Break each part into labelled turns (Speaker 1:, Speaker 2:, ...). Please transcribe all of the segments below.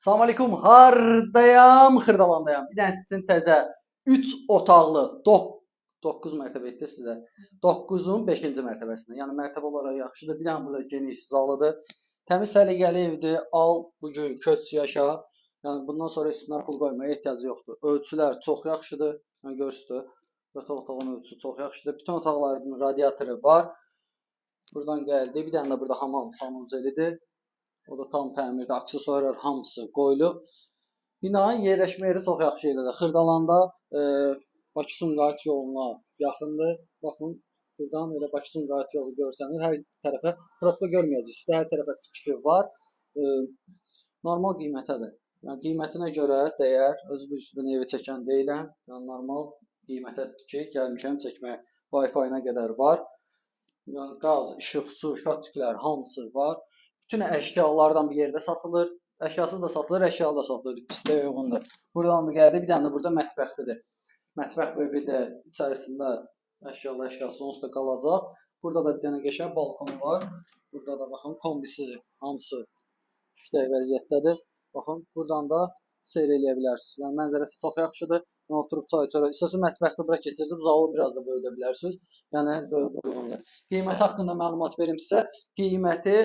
Speaker 1: Salam aleyküm, hardayam, xırdalandayam. Bir dənə sizin təzə 3 otaqlı 9 mərtəbə etdi sizə. 9-un 5-ci mərtəbəsində. Yəni mərtəbə olaraq yaxşıdır. Bir dənə burada geniş zalıdır. Təmiz səliqəli evdir. Al bu gün köç yaşa. Yəni bundan sonra üstünə pul qoymaya ehtiyacı yoxdur. Ölçülər çox yaxşıdır. Yəni görürsüz. Otağın ölçüsü çox yaxşıdır. Bütün otaqların radiatoru var. Buradan gəldi. Bir dənə də burada hamam sanuzelidir. O da tam təmirdə, aksesuarlar hamısı qoyulub. Binanın yerləşmə yeri çox yaxşı yerdə. Xırdalanda Bakı-Sumqayıt yoluna yaxındır. Baxın, buradan elə Bakı-Sumqayıt yolu görsəniz, hər tərəfə probka görməyəcəksiniz. Hər tərəfə çıxışı var. Normal qiymətədir. Yəni qiymətinə görə dəyər. Özü bir evi çəkən deyiləm. Yəni normal qiymətədir ki, gəlmişəm çəkməyə. Wi-Fi-nə qədər var. Yəni qaz, işıq, su, şotiklər hamısı var. Bütün əşyalardan bir yerdə satılır. Əşyasız da satılır, əşyalı da satılır. İstəyə uyğundur. Buradan da gəldi, bir dənə də burada mətbəxlidir. Mətbəx bölümü də içərisində əşyası onsuz da qalacaq. Burada da bir dənə qəşəng balkonu var. Burada da baxın kombisi hamısı işlək vəziyyətdədir. Baxın, buradan da seyr eləyə bilərsiniz. Yəni mənzərəsi çox yaxşıdır. Oturub çay içərək, istəsəz mətbəxli bura keçirdib zalı biraz da böyüdə bilərsiniz. Yəni uyğundur. Qiymət haqqında məlumat verim sizə. Qiyməti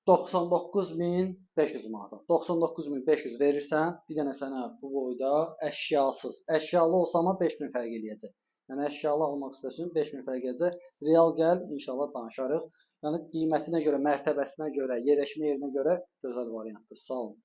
Speaker 1: 99.500 manata. 99.500 verirsən, bir dənə sənə bu boyda əşyasız. Əşyalı olsa amma 5000 fərq eləyəcək. Yəni əşyalı almaq istəsən 5000 fərq eləyəcək. Real gəl, inşallah danışarıq. Yəni qiymətinə görə, mərtəbəsinə görə, yerləşmə yerinə görə gözəl variantdır. Sağ olun.